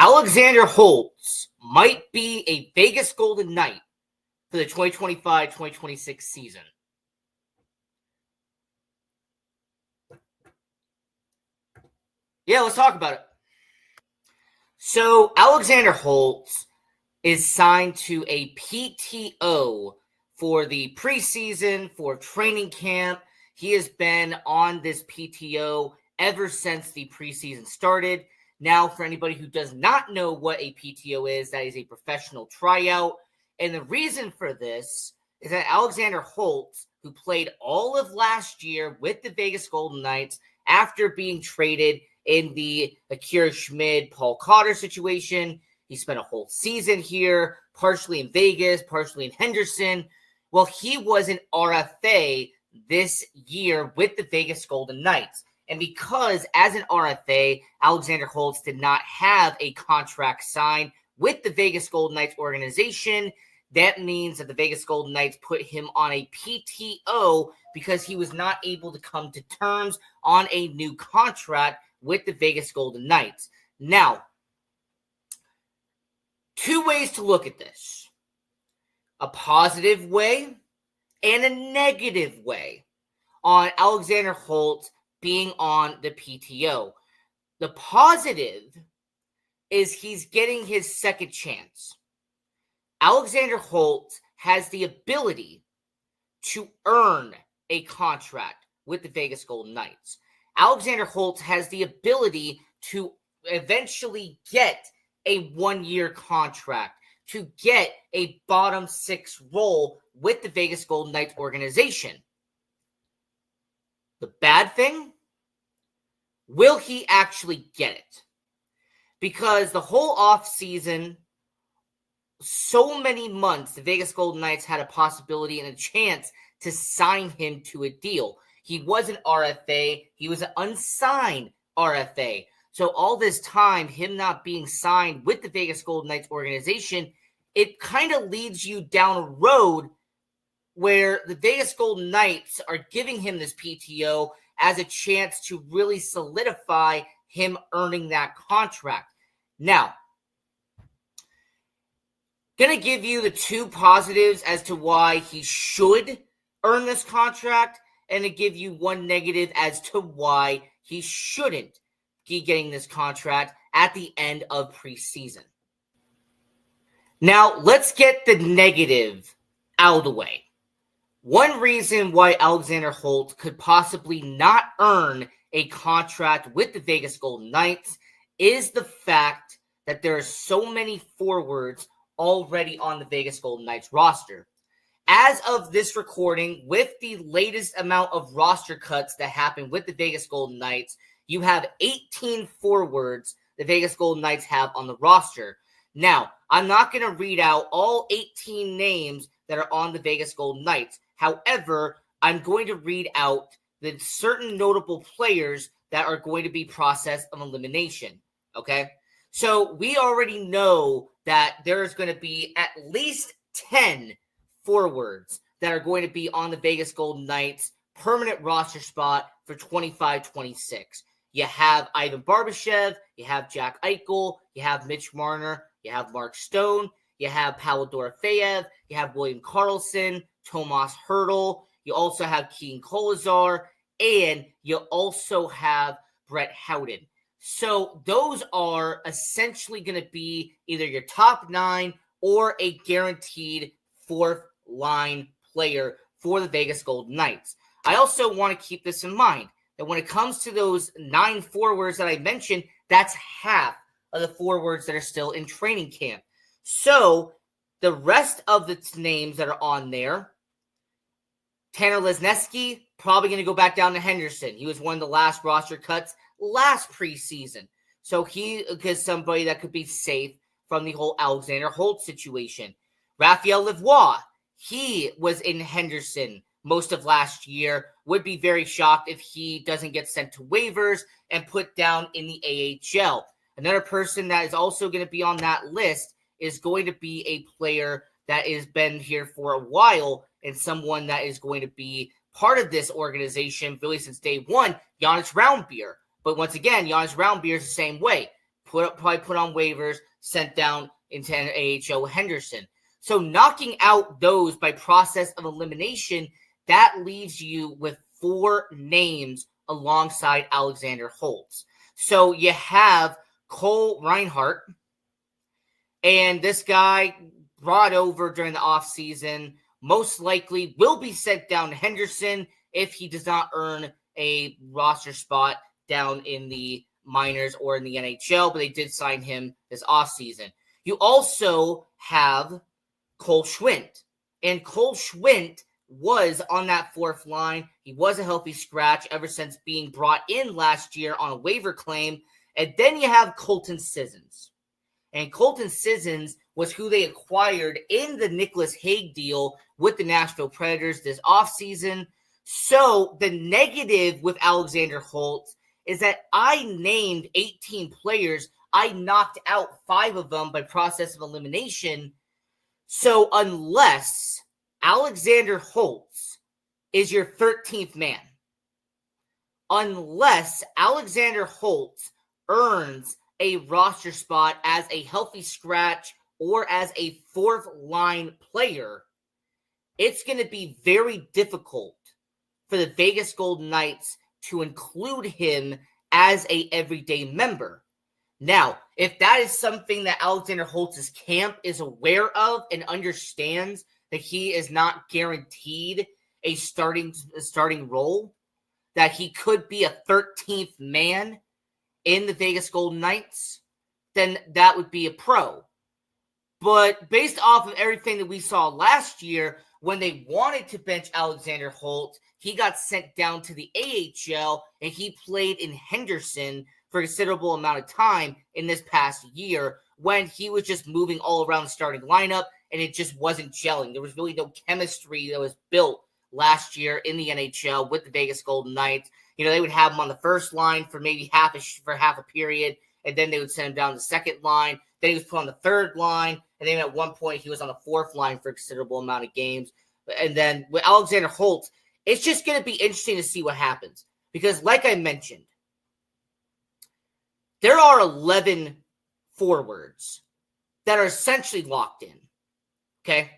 Alexander Holtz might be a Vegas Golden Knight for the 2025-2026 season. Yeah, let's talk about it. So Alexander Holtz is signed to a PTO for the preseason, for training camp. He has been on this PTO ever since the preseason started. Now, for anybody who does not know what a PTO is, that is a professional tryout. And the reason for this is that Alexander Holtz, who played all of last year with the Vegas Golden Knights after being traded in the Akira Schmid, Paul Cotter situation, he spent a whole season here, partially in Vegas, partially in Henderson. Well, he was an RFA this year with the Vegas Golden Knights. And because as an RFA, Alexander Holtz did not have a contract signed with the Vegas Golden Knights organization, that means that the Vegas Golden Knights put him on a PTO because he was not able to come to terms on a new contract with the Vegas Golden Knights. Now, two ways to look at this: a positive way and a negative way on Alexander Holtz being on the PTO. The positive is he's getting his second chance. Alexander Holtz has the ability to earn a contract with the Vegas Golden Knights. Alexander Holtz has the ability to eventually get a one-year contract, to get a bottom six role with the Vegas Golden Knights organization. The bad thing, will he actually get it? Because the whole offseason, so many months, the Vegas Golden Knights had a possibility and a chance to sign him to a deal. He was an RFA. He was an unsigned RFA. So all this time, him not being signed with the Vegas Golden Knights organization, it kind of leads you down a road where the Vegas Golden Knights are giving him this PTO as a chance to really solidify him earning that contract. Now, going to give you the two positives as to why he should earn this contract, and to give you one negative as to why he shouldn't be getting this contract at the end of preseason. Now, let's get the negative out of the way. One reason why Alexander Holtz could possibly not earn a contract with the Vegas Golden Knights is the fact that there are so many forwards already on the Vegas Golden Knights roster. As of this recording, with the latest amount of roster cuts that happened with the Vegas Golden Knights, you have 18 forwards the Vegas Golden Knights have on the roster. Now, I'm not going to read out all 18 names that are on the Vegas Golden Knights. However, I'm going to read out the certain notable players that are going to be processed of elimination. Okay? So we already know that there's going to be at least 10 forwards that are going to be on the Vegas Golden Knights permanent roster spot for 25-26. You have Ivan Barbashev, you have Jack Eichel, you have Mitch Marner, you have Mark Stone, you have Pavel Dorofeyev, you have William Karlsson, Tomas Hertl, you also have Keane Kolazar, and you also have Brett Howden. So those are essentially going to be either your top 9 or a guaranteed fourth line player for the Vegas Golden Knights. I also want to keep this in mind, that when it comes to those 9 forwards that I mentioned, that's half of the forwards that are still in training camp. So the rest of the names that are on there, Tanner Lesniewski, probably going to go back down to Henderson. He was one of the last roster cuts last preseason. So he is somebody that could be safe from the whole Alexander Holtz situation. Raphael Lavoie, he was in Henderson most of last year. Would be very shocked if he doesn't get sent to waivers and put down in the AHL. Another person that is also going to be on that list is going to be a player that has been here for a while and someone that is going to be part of this organization really since day one, Jonas Roundbeer. But once again, Jonas Roundbeer is the same way. probably put on waivers, sent down into AHL Henderson. So knocking out those by process of elimination, that leaves you with 4 names alongside Alexander Holtz. So you have Cole Reinhardt, and this guy brought over during the offseason, most likely will be sent down to Henderson if he does not earn a roster spot down in the minors or in the NHL, but they did sign him this offseason. You also have Cole Schwindt, and Cole Schwindt was on that 4th line. He was a healthy scratch ever since being brought in last year on a waiver claim. And then you have Colton Sissons. And Colton Sissons was who they acquired in the Nicholas Hague deal with the Nashville Predators this offseason. So the negative with Alexander Holtz is that I named 18 players. I knocked out 5 of them by process of elimination. So unless Alexander Holtz is your 13th man, unless Alexander Holtz earns a roster spot as a healthy scratch or as a 4th line player, it's going to be very difficult for the Vegas Golden Knights to include him as a everyday member. Now, if that is something that Alexander Holtz's camp is aware of and understands that he is not guaranteed a starting role, that he could be a 13th man in the Vegas Golden Knights, then that would be a pro. But based off of everything that we saw last year, when they wanted to bench Alexander Holtz, he got sent down to the AHL and he played in Henderson for a considerable amount of time in this past year when he was just moving all around the starting lineup and it just wasn't gelling. There was really no chemistry that was built last year in the NHL with the Vegas Golden Knights. You know, they would have him on the first line for maybe half a period, and then they would send him down the second line. Then he was put on the third line, and then at one point he was on the 4th line for a considerable amount of games. And then with Alexander Holtz, it's just going to be interesting to see what happens. Because like I mentioned, there are 11 forwards that are essentially locked in. Okay?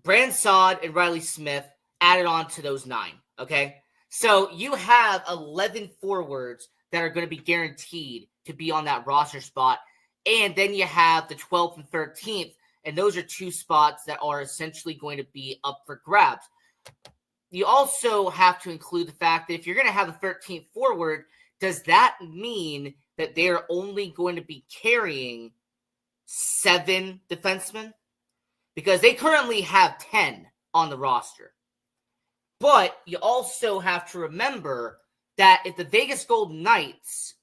Brand Saad and Riley Smith added on to those 9. Okay? So you have 11 forwards that are going to be guaranteed to be on that roster spot. And then you have the 12th and 13th. And those are 2 spots that are essentially going to be up for grabs. You also have to include the fact that if you're going to have a 13th forward, does that mean that they're only going to be carrying 7 defensemen? Because they currently have 10 on the roster. But you also have to remember that if the Vegas Golden Knights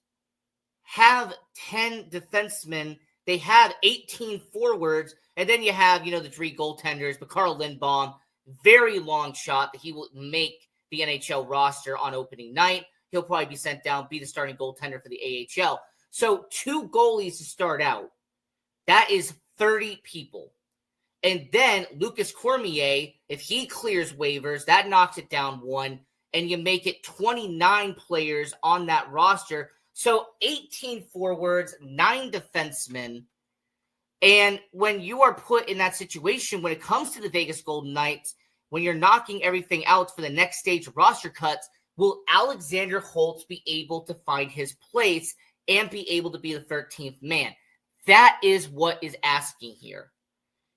have 10 defensemen, they have 18 forwards, and then you have, the 3 goaltenders, but Carl Lindbaum, very long shot that he will make the NHL roster on opening night. He'll probably be sent down, be the starting goaltender for the AHL. So 2 goalies to start out. That is 30 people. And then Lucas Cormier, if he clears waivers, that knocks it down 1, and you make it 29 players on that roster. So 18 forwards, 9 defensemen. And when you are put in that situation, when it comes to the Vegas Golden Knights, when you're knocking everything out for the next stage of roster cuts, will Alexander Holtz be able to find his place and be able to be the 13th man? That is what is asking here.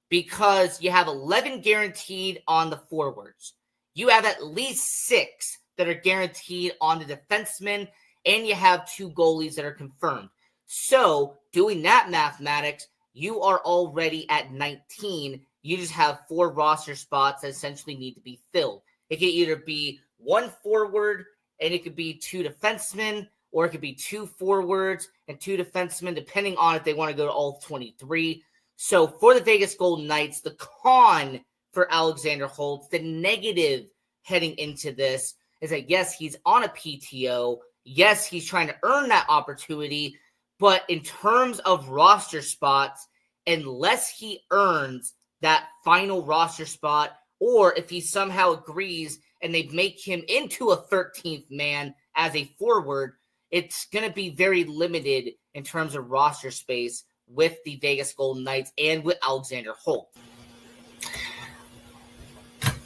Because you have 11 guaranteed on the forwards. You have at least 6 that are guaranteed on the defensemen, and you have 2 goalies that are confirmed. So, doing that mathematics, you are already at 19. You just have 4 roster spots that essentially need to be filled. It can either be 1 forward, and it could be 2 defensemen, or it could be 2 forwards and 2 defensemen, depending on if they want to go to all 23. So for the Vegas Golden Knights, the con for Alexander Holtz, the negative heading into this is that, yes, he's on a PTO. Yes, he's trying to earn that opportunity. But in terms of roster spots, unless he earns that final roster spot, or if he somehow agrees and they make him into a 13th man as a forward, it's going to be very limited in terms of roster space with the Vegas Golden Knights and with Alexander Holtz.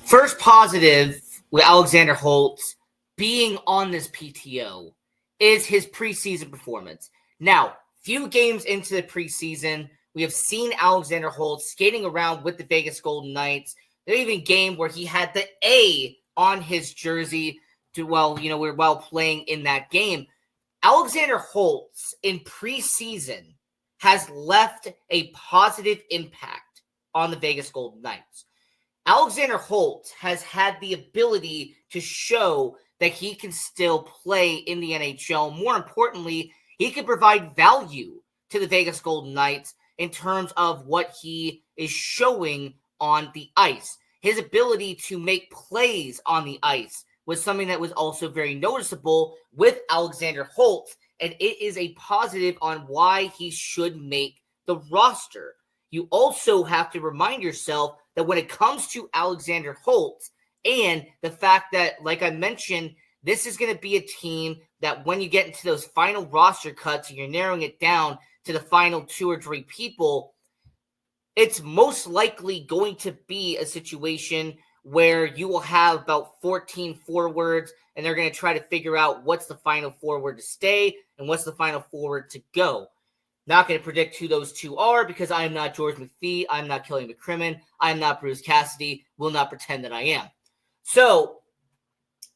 First positive with Alexander Holtz being on this PTO is his preseason performance. Now, few games into the preseason, we have seen Alexander Holtz skating around with the Vegas Golden Knights. There even a game where he had the A on his jersey while playing in that game. Alexander Holtz in preseason has left a positive impact on the Vegas Golden Knights. Alexander Holtz has had the ability to show that he can still play in the NHL. More importantly, he can provide value to the Vegas Golden Knights in terms of what he is showing on the ice. His ability to make plays on the ice was something that was also very noticeable with Alexander Holtz, and it is a positive on why he should make the roster. You also have to remind yourself that when it comes to Alexander Holtz and the fact that, like I mentioned, this is going to be a team that when you get into those final roster cuts and you're narrowing it down to the final 2 or 3 people, it's most likely going to be a situation where you will have about 14 forwards and they're going to try to figure out what's the final forward to stay and what's the final forward to go. Not going to predict who those 2 are because I am not George McPhee. I'm not Kelly McCrimmon. I'm not Bruce Cassidy. Will not pretend that I am. So,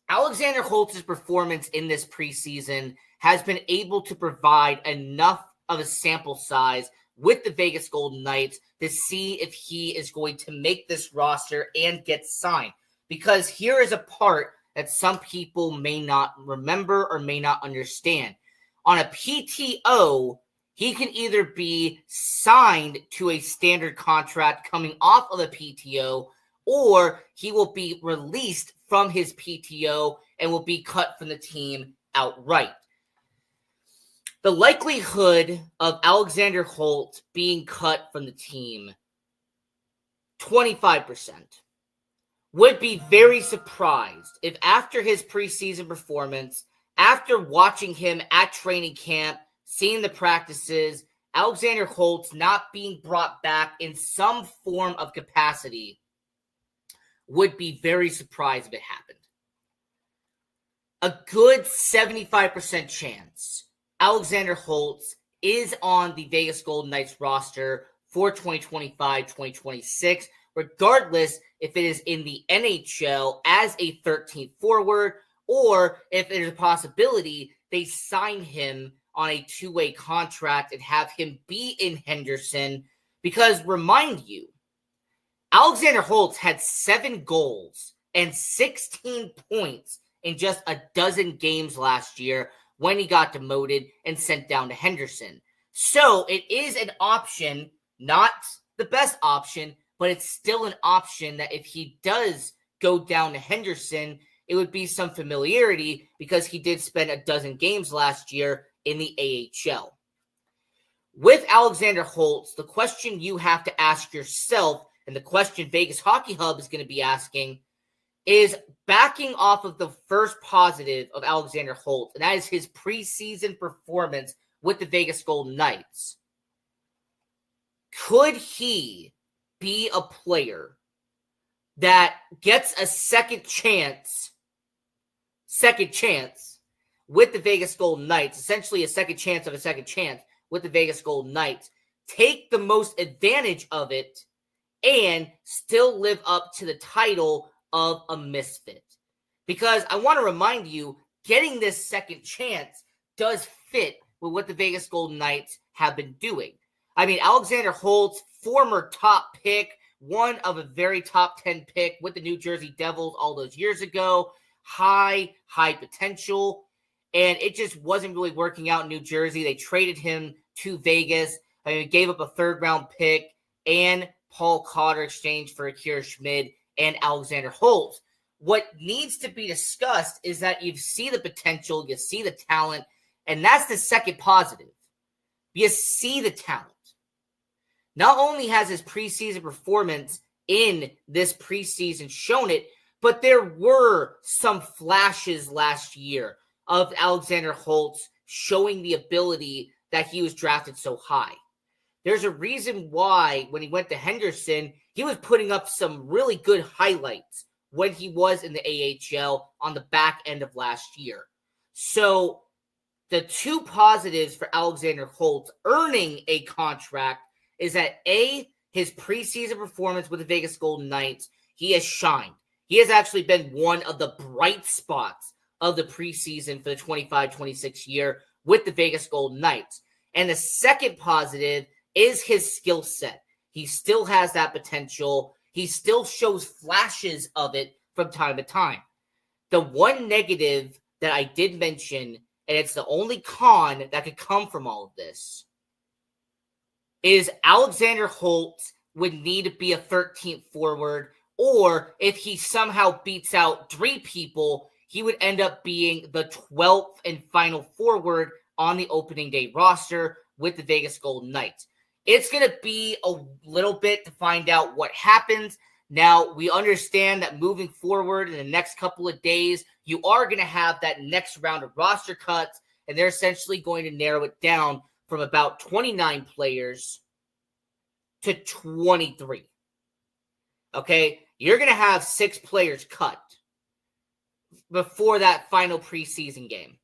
Alexander Holtz's performance in this preseason has been able to provide enough of a sample size with the Vegas Golden Knights to see if he is going to make this roster and get signed. Because here is a part that some people may not remember or may not understand. On a PTO, he can either be signed to a standard contract coming off of the PTO, or he will be released from his PTO and will be cut from the team outright. The likelihood of Alexander Holtz being cut from the team, 25%. Would be very surprised if after his preseason performance, after watching him at training camp, seeing the practices, Alexander Holtz not being brought back in some form of capacity, would be very surprised if it happened. A good 75% chance Alexander Holtz is on the Vegas Golden Knights roster for 2025-2026, regardless if it is in the NHL as a 13th forward or if there's a possibility they sign him on a 2-way contract and have him be in Henderson. Because remind you, Alexander Holtz had 7 goals and 16 points in just a dozen games last year when he got demoted and sent down to Henderson. So it is an option, not the best option, but it's still an option that if he does go down to Henderson, it would be some familiarity because he did spend a dozen games last year in the AHL. With Alexander Holtz, the question you have to ask yourself, and the question Vegas Hockey Hub is going to be asking, is backing off of the first positive of Alexander Holtz, and that is his preseason performance with the Vegas Golden Knights. Could he be a player that gets a second chance with the Vegas Golden Knights, essentially a second chance of a second chance with the Vegas Golden Knights, take the most advantage of it, and still live up to the title of a misfit? Because I want to remind you, getting this second chance does fit with what the Vegas Golden Knights have been doing. I mean, Alexander Holtz, former top pick, one of a very top 10 pick with the New Jersey Devils all those years ago, high potential, and it just wasn't really working out in New Jersey. They traded him to Vegas. I mean, gave up a 3rd-round pick and Paul Cotter exchange for Akira Schmid and Alexander Holtz. What needs to be discussed is that you see the potential, you see the talent, and that's the second positive. You see the talent. Not only has his preseason performance in this preseason shown it, but there were some flashes last year of Alexander Holtz showing the ability that he was drafted so high. There's a reason why when he went to Henderson, he was putting up some really good highlights when he was in the AHL on the back end of last year. So the two positives for Alexander Holtz earning a contract is that A, his preseason performance with the Vegas Golden Knights, he has shined. He has actually been one of the bright spots of the preseason for the 25-26 year with the Vegas Golden Knights. And the second positive is his skill set. He still has that potential. He still shows flashes of it from time to time. The one negative that I did mention, and it's the only con that could come from all of this, is Alexander Holtz would need to be a 13th forward, or if he somehow beats out 3 people, he would end up being the 12th and final forward on the opening day roster with the Vegas Golden Knights. It's going to be a little bit to find out what happens. Now, we understand that moving forward in the next couple of days, you are going to have that next round of roster cuts, and they're essentially going to narrow it down from about 29 players to 23. Okay? You're going to have 6 players cut before that final preseason game.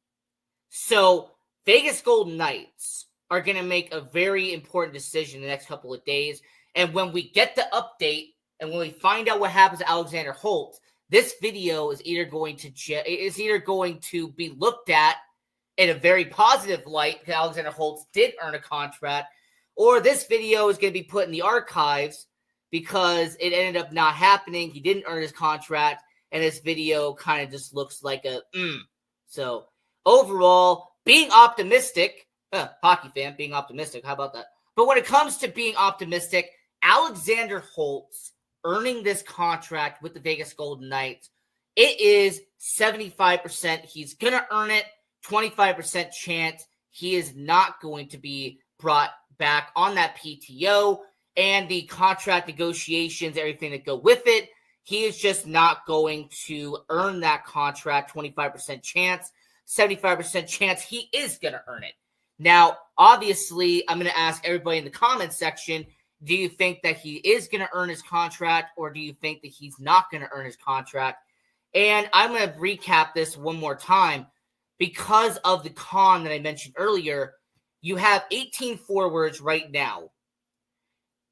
So, Vegas Golden Knights are going to make a very important decision in the next couple of days. And when we get the update and when we find out what happens to Alexander Holtz, this video is either going to be looked at in a very positive light because Alexander Holtz did earn a contract, or this video is going to be put in the archives because it ended up not happening. He didn't earn his contract, and this video kind of just looks like a So overall, being optimistic, hockey fan, being optimistic, how about that? But when it comes to being optimistic, Alexander Holtz earning this contract with the Vegas Golden Knights, it is 75% he's going to earn it, 25% chance he is not going to be brought back on that PTO, and the contract negotiations, everything that go with it, he is just not going to earn that contract, 25% chance, 75% chance he is going to earn it. Now, obviously, I'm going to ask everybody in the comments section, do you think that he is going to earn his contract, or do you think that he's not going to earn his contract? And I'm going to recap this one more time. Because of the con that I mentioned earlier, you have 18 forwards right now,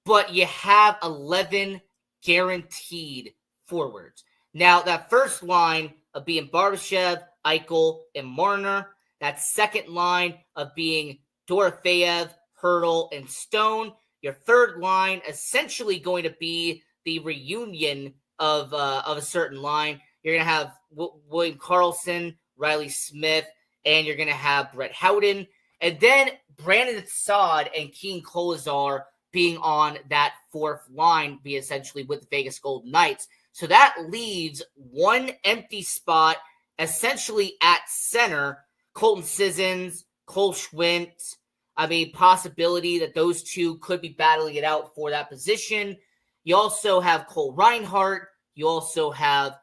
but you have 11 guaranteed forwards. Now, that first line of being Barbashev, Eichel, and Marner, that second line of being Dorofeyev, Hurdle, and Stone. Your third line essentially going to be the reunion of a certain line. You're going to have William Karlsson, Riley Smith, and you're going to have Brett Howden. And then Brandon Saad and Keane Kolazar being on that fourth line, be essentially with the Vegas Golden Knights. So that leaves one empty spot essentially at center. Colton Sissons, Cole Schwint. I mean, possibility that those two could be battling it out for that position. You also have Cole Reinhardt. You also have,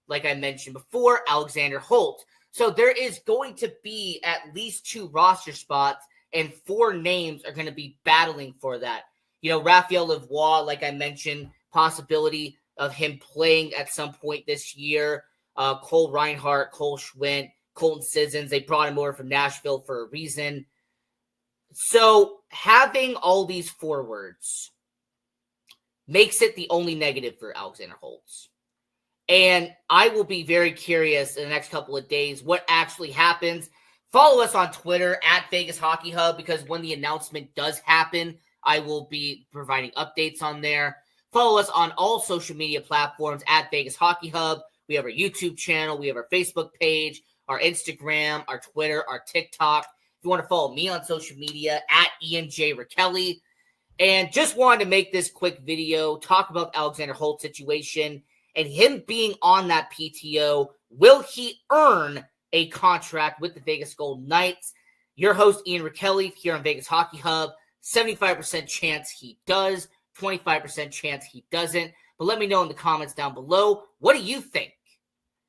like I mentioned before, Alexander Holtz. So there is going to be at least 2 roster spots, and 4 names are going to be battling for that. You know, Raphael Lavoie, like I mentioned, possibility of him playing at some point this year. Cole Reinhardt, Cole Schwint, Colton Sissons. They brought him over from Nashville for a reason. So having all these forwards makes it the only negative for Alexander Holtz. And I will be very curious in the next couple of days what actually happens. Follow us on Twitter at Vegas Hockey Hub, because when the announcement does happen, I will be providing updates on there. Follow us on all social media platforms at Vegas Hockey Hub. We have our YouTube channel. We have our Facebook page, our Instagram, our Twitter, our TikTok. If you want to follow me on social media, at Ian J. Rakelli. And just wanted to make this quick video, talk about Alexander Holtz situation and him being on that PTO. Will he earn a contract with the Vegas Golden Knights? Your host, Ian Rakelli, here on Vegas Hockey Hub. 75% chance he does, 25% chance he doesn't. But let me know in the comments down below. What do you think?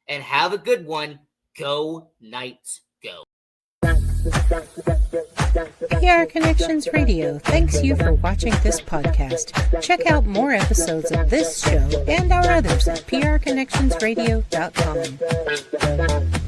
And have a good one. Go Knights, go. PR Connections Radio thanks you for watching this podcast. Check out more episodes of this show and our others at prconnectionsradio.com.